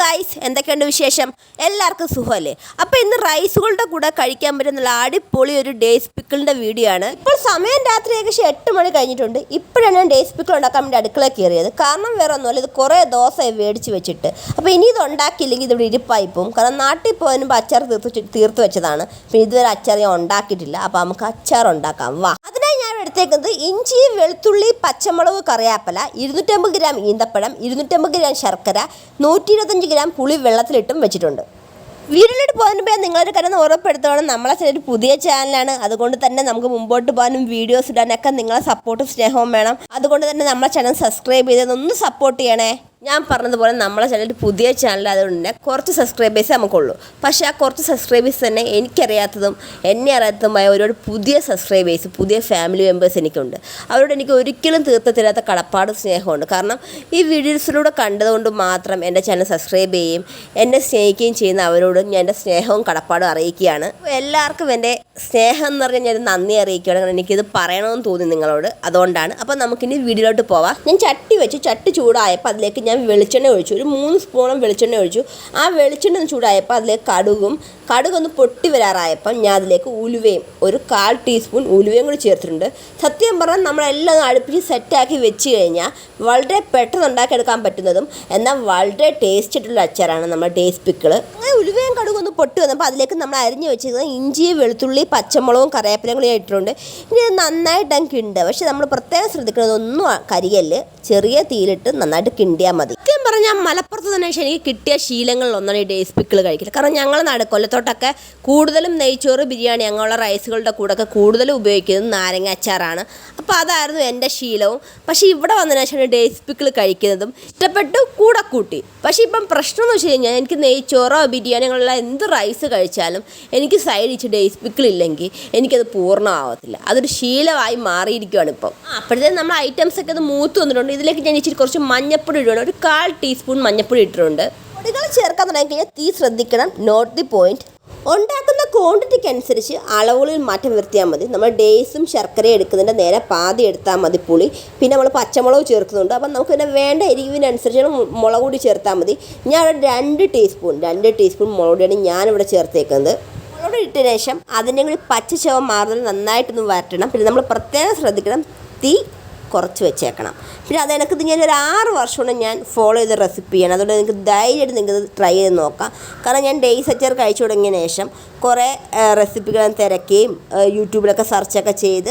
Guys, എന്തൊക്കെയുണ്ട് വിശേഷം? എല്ലാവർക്കും സുഖമല്ലേ? അപ്പോൾ ഇന്ന് റൈസുകളുടെ കൂടെ കഴിക്കാൻ പറ്റുന്ന അടിപൊളി ഒരു ഡേയ്സ് പിക്കിളിൻ്റെ വീഡിയോ ആണ്. ഇപ്പോൾ സമയം രാത്രി ഏകദേശം 8 മണി കഴിഞ്ഞിട്ടുണ്ട്. ഇപ്പോഴാണ് ഞാൻ ഡേയ്സ് പിക്കിൾ ഉണ്ടാക്കാൻ വേണ്ടി അടുക്കള കയറിയത്. കാരണം വേറെ ഒന്നുമല്ല, ഇത് കുറേ ദിവസമായി മേടിച്ച് വെച്ചിട്ട്. അപ്പോൾ ഇനി ഇത് ഉണ്ടാക്കിയില്ലെങ്കിൽ ഇതിവിടെ ഇരിപ്പായി പോകും. കാരണം നാട്ടിൽ പോയതിനുമ്പോൾ അച്ചാർ തീർത്ത് വെച്ചതാണ്. പിന്നെ ഇതുവരെ അച്ചാർ ഞാൻ ഉണ്ടാക്കിയിട്ടില്ല. അപ്പോൾ നമുക്ക് അച്ചാർ ഉണ്ടാക്കാം. വാ. അതിനായി ഞാൻ എടുത്തേക്കുന്നത് ഇഞ്ചി, വെളുത്തുള്ളി, പച്ചമുളക്, കറിവേപ്പില, 250 ഗ്രാം ഈന്തപ്പഴം, 250 ഗ്രാം ശർക്കര, 125 ഗ്രാം പുളി വെള്ളത്തിലിട്ടും വെച്ചിട്ടുണ്ട്. വീട്ടിലോട്ട് പോകുമ്പോൾ നിങ്ങളൊരു കാര്യം ഉറപ്പെടുത്തോളം, നമ്മളെ ചിലർ പുതിയ ചാനലാണ്. അതുകൊണ്ട് തന്നെ നമുക്ക് മുമ്പോട്ട് പോകാനും വീഡിയോസ് ഇടാനൊക്കെ നിങ്ങളെ സപ്പോർട്ടും സ്നേഹവും വേണം. അതുകൊണ്ട് തന്നെ നമ്മളെ ചാനൽ സബ്സ്ക്രൈബ് ചെയ്തൊന്ന് സപ്പോർട്ട് ചെയ്യണേ. ഞാൻ പറഞ്ഞതുപോലെ നമ്മളെ ചാനൽ പുതിയ ചാനൽ അതുകൊണ്ട് തന്നെ കുറച്ച് സബ്സ്ക്രൈബേഴ്സ് നമുക്കുള്ളൂ. പക്ഷേ ആ കുറച്ച് സബ്സ്ക്രൈബേഴ്സ് തന്നെ എനിക്കറിയാത്തതും എന്നെ അറിയാത്തതുമായ ഒരുപാട് പുതിയ സബ്സ്ക്രൈബേഴ്സ്, പുതിയ ഫാമിലി മെമ്പേഴ്സ് എനിക്കുണ്ട്. അവരോട് എനിക്ക് ഒരിക്കലും തീർത്തത്തില്ലാത്ത കടപ്പാടും സ്നേഹമുണ്ട്. കാരണം ഈ വീഡിയോസിലൂടെ കണ്ടതുകൊണ്ട് മാത്രം എൻ്റെ ചാനൽ സബ്സ്ക്രൈബ് ചെയ്യുകയും എന്നെ സ്നേഹിക്കുകയും ചെയ്യുന്ന അവരോട് ഞാൻ എൻ്റെ സ്നേഹവും കടപ്പാടും അറിയിക്കുകയാണ്. എല്ലാവർക്കും എൻ്റെ സ്നേഹം എന്ന് പറഞ്ഞാൽ ഞാൻ നന്ദി അറിയിക്കുകയാണ്. കാരണം എനിക്കിത് പറയണമെന്ന് തോന്നി നിങ്ങളോട്. അതുകൊണ്ടാണ്. അപ്പോൾ നമുക്കിനി വീഡിയോയിലോട്ട് പോവാം. ഞാൻ ചട്ടി ചൂടായപ്പോൾ അതിലേക്ക് ഞാൻ വെളിച്ചെണ്ണ ഒഴിച്ചു. ഒരു 3 സ്പൂണും വെളിച്ചെണ്ണ ഒഴിച്ചു. ആ വെളിച്ചെണ്ണ ഒന്ന് ചൂടായപ്പോൾ അതിലേക്ക് കടുകൊന്ന് പൊട്ടി വരാറായപ്പം ഞാൻ അതിലേക്ക് ഉലുവയും ഒരു 1/4 ടീസ്പൂൺ ഉലുവയും കൂടി ചേർത്തിട്ടുണ്ട്. സത്യം പറഞ്ഞാൽ നമ്മളെല്ലാം അടുപ്പിച്ച് സെറ്റാക്കി വെച്ച് കഴിഞ്ഞാൽ വളരെ പെട്ടെന്ന് ഉണ്ടാക്കിയെടുക്കാൻ പറ്റുന്നതും എന്നാൽ വളരെ ടേസ്റ്റ് ആയിട്ടുള്ള അച്ചാറാണ് നമ്മുടെ ഡേയ്സ് പിക്കിൾ. അങ്ങനെ ഉലുവയും കടുകൊന്ന് പൊട്ടി വന്നപ്പോൾ അതിലേക്ക് നമ്മൾ അരിഞ്ഞ് വെച്ചിരിക്കുന്നത് ഇഞ്ചി, വെളുത്തുള്ളി, പച്ചമുളകും കറിവേപ്പിലയും കൂടി ഇട്ടിട്ടുണ്ട്. ഇനി ഇത് നന്നായിട്ട് അങ്ങ് കിണ്ടുക. പക്ഷെ നമ്മൾ പ്രത്യേകം ശ്രദ്ധിക്കുന്നത് ഒന്നും കരിയല്ല്, ചെറിയ തീയിലിട്ട് നന്നായിട്ട് കിണ്ടിയാൽ മതി. സത്യം പറഞ്ഞാൽ മലപ്പുറത്ത് തന്നെ എനിക്ക് കിട്ടിയ ശീലങ്ങളിലൊന്നാണ് ഈ ഡേയ്സ് പിക്കിൾ കഴിക്കൽ. കാരണം ഞങ്ങൾ കൊല്ലത്തോട്ടൊക്കെ കൂടുതലും നെയ്ച്ചോറ്, ബിരിയാണി അങ്ങനെയുള്ള റൈസുകളുടെ കൂടെയൊക്കെ കൂടുതലും ഉപയോഗിക്കുന്നത് നാരങ്ങ അച്ചാറാണ്. അപ്പോൾ അതായിരുന്നു എൻ്റെ ശീലവും. പക്ഷേ ഇവിടെ വന്നതിന് ശേഷം ഡേയ്സ് പിക്കിൾ കഴിക്കുന്നതും ഇഷ്ടപ്പെട്ടു, കൂടെ കൂട്ടി. പക്ഷേ ഇപ്പം പ്രശ്നം എന്ന് വെച്ച് കഴിഞ്ഞാൽ എനിക്ക് നെയ്ച്ചോറോ ബിരിയാണി അങ്ങനെയുള്ള എന്ത് റൈസ് കഴിച്ചാലും എനിക്ക് സൈഡ് ഡിഷ് ഡേയ്സ് പിക്കിൾ ഇല്ലെങ്കിൽ എനിക്കത് പൂർണ്ണമാവത്തില്ല. അതൊരു ശീലമായി മാറിയിരിക്കുകയാണ് ഇപ്പം. അപ്പോഴത്തേക്കും നമ്മൾ ഐറ്റംസൊക്കെ അത് മൂത്ത് വന്നിട്ടുണ്ട്. ഇതിലേക്ക് ഞാൻ ഇച്ചിരി കുറച്ച് മഞ്ഞപ്പൊടി ഇടുകയാണ്. ഒരു 1/4 ടീസ്പൂൺ മഞ്ഞപ്പൊടി ഇട്ടിട്ടുണ്ട്. പൊടികൾ ചേർക്കാൻ തുടങ്ങി കഴിഞ്ഞാൽ തീ ശ്രദ്ധിക്കണം. Note the point. ഉണ്ടാക്കുന്ന ക്വാണ്ടിറ്റിക്ക് അനുസരിച്ച് അളവുകളിൽ മാറ്റം വരുത്തിയാൽ മതി. നമ്മൾ ഡേയ്സും ശർക്കരയും എടുക്കുന്നതിൻ്റെ നേരെ പാതി എടുത്താൽ മതി പുളി. പിന്നെ നമ്മൾ പച്ചമുളക് ചേർക്കുന്നുണ്ട്. അപ്പം നമുക്ക് പിന്നെ വേണ്ട എരിവിനനുസരിച്ച് മുളക് പൊടി ചേർത്താൽ മതി. ഞാൻ ഇവിടെ 2 ടീസ്പൂൺ മുളക് പൊടിയാണ് ഞാനിവിടെ ചേർത്തേക്കുന്നത്. മുളക് പൊടി ഇട്ടതിന് ശേഷം അതിൻ്റെ കൂടി പച്ച ചുവ മാറുന്നത് നന്നായിട്ടൊന്ന് വരട്ടണം. പിന്നെ നമ്മൾ പ്രത്യേകം ശ്രദ്ധിക്കണം, തീ കുറച്ച് വെച്ചേക്കണം. പിന്നെ അതെനിക്ക് ഞാനൊരു 6 വർഷമാണ് ഞാൻ ഫോളോ ചെയ്ത റെസിപ്പിയാണ്. അതുകൊണ്ട് നിങ്ങൾക്ക് ധൈര്യമായിട്ട് നിങ്ങൾക്ക് ട്രൈ ചെയ്ത് നോക്കാം. കാരണം ഞാൻ ഡേയ്സ് അച്ചാർ കഴിച്ചു തുടങ്ങിയതിന് ശേഷം കുറേ റെസിപ്പികൾ തിരക്കുകയും യൂട്യൂബിലൊക്കെ സെർച്ചൊക്കെ ചെയ്ത്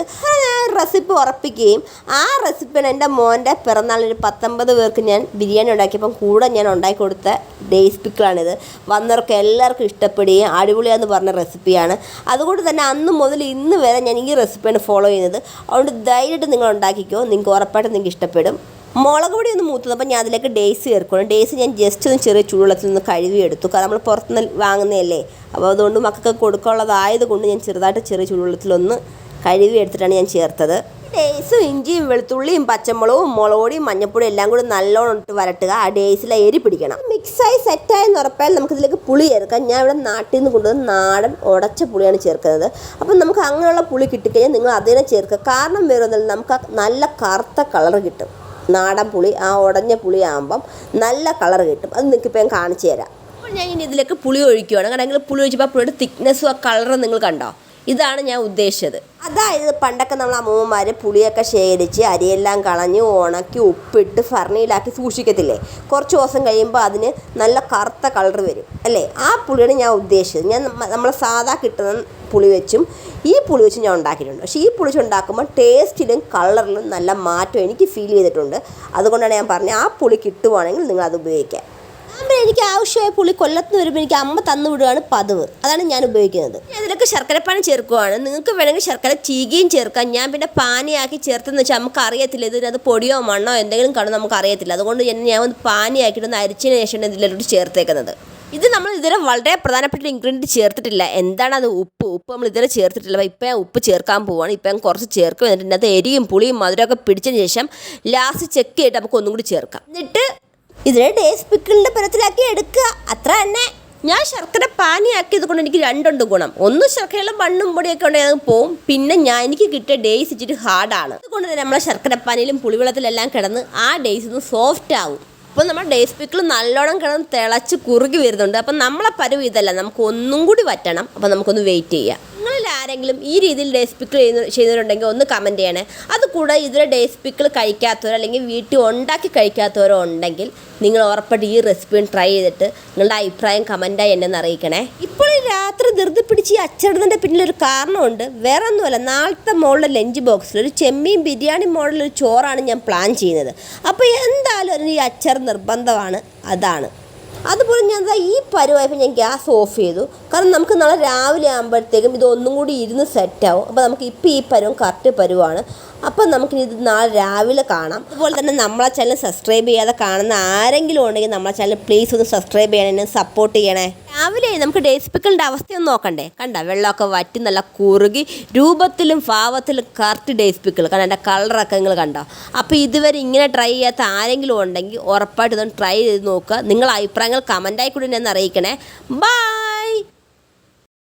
റെസിപ്പി ഉറപ്പിക്കുകയും ആ റെസിപ്പിയാണ് എൻ്റെ മോൻ്റെ പിറന്നാളിന് 19 പേർക്ക് ഞാൻ ബിരിയാണി ഉണ്ടാക്കിയപ്പം കൂടെ ഞാൻ ഉണ്ടാക്കി കൊടുത്ത ഡേയ്സ് പിക്കിളാണിത്. വന്നവർക്ക് എല്ലാവർക്കും ഇഷ്ടപ്പെടുകയും അടിപൊളിയാന്ന് പറഞ്ഞ റെസിപ്പിയാണ്. അതുകൊണ്ട് തന്നെ അന്ന് മുതൽ ഇന്ന് വരെ ഞാൻ ഈ റെസിപ്പിയാണ് ഫോളോ ചെയ്യുന്നത്. അതുകൊണ്ട് ധൈര്യമായിട്ട് നിങ്ങൾ ഉണ്ടാക്കിക്കോ, നിങ്ങൾക്ക് ഉറപ്പായിട്ട് നിങ്ങൾക്ക് ഇഷ്ടപ്പെടും. മുളക് പൊടി ഒന്ന് മൂത്തുന്നപ്പോൾ ഞാൻ അതിലേക്ക് ഡേയ്സ് ചേർക്കണം. ഡേയ്സ് ഞാൻ ജസ്റ്റ് ഒന്ന് ചെറിയ ചൂടുവെള്ളത്തിൽ നിന്ന് കഴുകി എടുത്തു. കാരണം നമ്മൾ പുറത്തുനിന്ന് വാങ്ങുന്നതല്ലേ. അപ്പോൾ അതുകൊണ്ട് മക്കൾക്ക് കൊടുക്കാനുള്ളതായത് കൊണ്ട് ഞാൻ ചെറുതായിട്ട് ചെറിയ ചൂടുവെള്ളത്തിലൊന്ന് കഴുകി എടുത്തിട്ടാണ് ഞാൻ ചേർത്തത്. ഡേയ്സും ഇഞ്ചിയും വെളുത്തുള്ളിയും പച്ചമുളകും മുളക് പൊടിയും മഞ്ഞപ്പൊടിയും എല്ലാം കൂടി നല്ലോണം ഇട്ട് വരട്ടുക. ആ ഡേയ്സിലെ എരി പിടിക്കണം. മിക്സായി സെറ്റായെന്ന് ഉറപ്പായാൽ നമുക്കിതിലേക്ക് പുളി ചേർക്കാം. ഞാൻ ഇവിടെ നാട്ടിൽ നിന്ന് കൊണ്ടുവന്ന് നാടൻ ഉടച്ച പുളിയാണ് ചേർക്കുന്നത്. അപ്പം നമുക്ക് അങ്ങനെയുള്ള പുളി കിട്ടിക്കഴിഞ്ഞാൽ നിങ്ങൾ അതിനെ ചേർക്കുക. കാരണം വേറൊന്നുമില്ല, നമുക്ക് നല്ല കറുത്ത കളർ കിട്ടും. നാടൻ പുളി, ആ ഉടഞ്ഞ പുളി ആകുമ്പം നല്ല കളർ കിട്ടും. അത് നിങ്ങൾക്കിപ്പോൾ ഞാൻ കാണിച്ചു തരാം. അപ്പോൾ ഞാൻ ഇനി ഇതിലേക്ക് പുളി ഒഴിക്കുകയാണ്. കാരണം പുളി ഒഴിച്ചപ്പോൾ ആ പുളിയുടെ തിക്നെസ്സും ആ കളറും നിങ്ങൾ കണ്ടോ? ഇതാണ് ഞാൻ ഉദ്ദേശിച്ചത്. അതായത് പണ്ടൊക്കെ നമ്മൾ അമ്മൂമ്മമാർ പുളിയൊക്കെ ശേഖരിച്ച് അരിയെല്ലാം കളഞ്ഞ് ഉണക്കി ഉപ്പിട്ട് ഫർണിയിലാക്കി സൂക്ഷിക്കത്തില്ലേ? കുറച്ച് ദിവസം കഴിയുമ്പോൾ അതിന് നല്ല കറുത്ത കളർ വരും അല്ലേ? ആ പുളിയാണ് ഞാൻ ഉദ്ദേശിച്ചത്. ഞാൻ നമ്മൾ സാധാ കിട്ടുന്ന പുളി വെച്ചും ഈ പുളി വെച്ചും ഞാൻ ഉണ്ടാക്കിയിട്ടുണ്ട്. പക്ഷേ ഈ പുളി വെച്ച് ഉണ്ടാക്കുമ്പോൾ ടേസ്റ്റിലും കളറിലും നല്ല മാറ്റം എനിക്ക് ഫീൽ ചെയ്തിട്ടുണ്ട്. അതുകൊണ്ടാണ് ഞാൻ പറഞ്ഞത്, ആ പുളി കിട്ടുവാണെങ്കിൽ നിങ്ങൾ അത് ഉപയോഗിക്കുക. എനിക്ക് ആവശ്യമായ പുളി കൊല്ലത്ത് വരുമ്പോൾ എനിക്ക് അമ്മ തന്നു വിടുകയാണ് പതിവ്. അതാണ് ഞാൻ ഉപയോഗിക്കുന്നത്. ഇതിലൊക്കെ ശർക്കരപ്പാനി ചേർക്കുവാണ്. നിങ്ങൾക്ക് വേണമെങ്കിൽ ശർക്കര ചീകിയും ചേർക്കാം. ഞാൻ പിന്നെ പാനിയാക്കി ചേർത്തെന്ന് വെച്ചാൽ നമുക്ക് അറിയത്തില്ല ഇതിനകത്ത് പൊടിയോ മണ്ണോ എന്തെങ്കിലും കാണും, നമുക്ക് അറിയത്തില്ല. അതുകൊണ്ട് ഞാൻ ഒന്ന് പാനിയാക്കിയിട്ടൊന്ന് അരിച്ചതിന് ശേഷമാണ് ഇതിലോട്ട് ചേർത്തേക്കുന്നത്. ഇത് നമ്മൾ ഇതുവരെ വളരെ പ്രധാനപ്പെട്ട ഇൻഗ്രീഡിയൻറ്റ് ചേർത്തിട്ടില്ല. എന്താണത്? ഉപ്പ് നമ്മൾ ഇതുവരെ ചേർത്തിട്ടില്ല. അപ്പോൾ ഇപ്പം ഞാൻ ഉപ്പ് ചേർക്കാൻ പോവുകയാണ്. ഇപ്പം ഞാൻ കുറച്ച് ചേർക്കും. എന്നിട്ട് ഇതിനകത്ത് എരിയും പുളിയും മധുരമൊക്കെ പിടിച്ചതിന് ശേഷം ലാസ്റ്റ് ചെക്ക് ചെയ്തിട്ട് നമുക്ക് ഒന്നും കൂടി ചേർക്കാം. എന്നിട്ട് ഇതിനെ ഡേയ്സ് പിക്കിളിൻ്റെ പരത്തിലാക്കി എടുക്കുക. അത്ര തന്നെ. ഞാൻ ശർക്കര പാനിയാക്കിയത് കൊണ്ട് എനിക്ക് 2 ഗുണം. ഒന്ന് ശർക്കരയുള്ള മണ്ണും പൊടിയൊക്കെ ഉണ്ടെങ്കിൽ അത് പോവും. പിന്നെ എനിക്ക് കിട്ടിയ ഡേയ്സ് ഇച്ചിരി ഹാർഡാണ്. അതുകൊണ്ട് തന്നെ നമ്മളെ ശർക്കര പാനിയിലും പുളിവെള്ളത്തിലെല്ലാം കിടന്ന് ആ ഡേയ്സ് ഒന്ന് സോഫ്റ്റ് ആവും. അപ്പോൾ നമ്മുടെ ഡേയ്സ് പിക്കിൾ നല്ലോണം കിടന്ന് തിളച്ച് കുറുകി വരുന്നുണ്ട്. അപ്പം നമ്മളെ പരുവ് ഇതല്ല, നമുക്ക് ഒന്നും കൂടി വറ്റണം. അപ്പോൾ നമുക്കൊന്ന് വെയിറ്റ് ചെയ്യാം. നിങ്ങളിൽ ആരെങ്കിലും ഈ രീതിയിൽ ഡേയ്സ് പിക്കിൾ ചെയ്യുന്നവരുണ്ടെങ്കിൽ ഒന്ന് കമൻറ്റ് ചെയ്യണേ. അതുകൂടെ ഇതിലെ ഡേയ്സ് പിക്കിൾ കഴിക്കാത്തവരോ അല്ലെങ്കിൽ വീട്ടിൽ ഉണ്ടാക്കി കഴിക്കാത്തവരോ ഉണ്ടെങ്കിൽ നിങ്ങൾ ഉറപ്പായിട്ട് ഈ റെസിപ്പി ട്രൈ ചെയ്തിട്ട് നിങ്ങളുടെ അഭിപ്രായം കമൻറ്റായി എന്നെ ഒന്ന് അറിയിക്കണേ. ഇപ്പോൾ രാത്രി ധൃതി പിടിച്ച് ഈ അച്ചടുന്നതിൻ്റെ പിന്നിലൊരു കാരണമുണ്ട്. വേറെ ഒന്നുമല്ല, നാളത്തെ മോളുടെ ലഞ്ച് ബോക്സിൽ ഒരു ചെമ്മീൻ ബിരിയാണി മോഡലൊരു ചോറാണ് ഞാൻ പ്ലാൻ ചെയ്യുന്നത്. അപ്പോൾ എന്തായാലും ഈ അച്ചാർ നിർബന്ധമാണ്. അതുപോലെ ഞാൻ ഈ പരുവായപ്പോൾ ഞാൻ ഗ്യാസ് ഓഫ് ചെയ്തു. കാരണം നമുക്ക് നാളെ രാവിലെ ആകുമ്പോഴത്തേക്കും ഇതൊന്നും കൂടി ഇരുന്ന് സെറ്റാവും. അപ്പോൾ നമുക്ക് ഇപ്പോൾ ഈ പരുവം കറക്റ്റ് പരുവാണ്. അപ്പം നമുക്കിനി ഇത് നാളെ രാവിലെ കാണാം. അതുപോലെ തന്നെ നമ്മളെ ചാനൽ സബ്സ്ക്രൈബ് ചെയ്യാതെ കാണുന്ന ആരെങ്കിലും ഉണ്ടെങ്കിൽ നമ്മളെ ചാനൽ പ്ലീസ് ഒന്ന് സബ്സ്ക്രൈബ് ചെയ്യണേ, എന്നെ സപ്പോർട്ട് ചെയ്യണേ. രാവിലെ നമുക്ക് ഡേയ്സ് പിക്കിളിൻ്റെ അവസ്ഥയൊന്നും നോക്കണ്ടേ? കണ്ട വെള്ളമൊക്കെ വറ്റി നല്ല കുറുകി രൂപത്തിലും ഭാവത്തിലും കറക്റ്റ് ഡേയ്സ് പിക്കിൾ. കാരണം എൻ്റെ കളറൊക്കെ നിങ്ങൾ കണ്ടോ? അപ്പോൾ ഇതുവരെ ഇങ്ങനെ ട്രൈ ചെയ്യാത്ത ആരെങ്കിലും ഉണ്ടെങ്കിൽ ഉറപ്പായിട്ട് ഇതൊന്ന് ട്രൈ ചെയ്ത് നോക്കുക. നിങ്ങളുടെ അഭിപ്രായങ്ങൾ കമൻറ്റായി കൂടി എന്നെ അറിയിക്കണേ. ബൈ.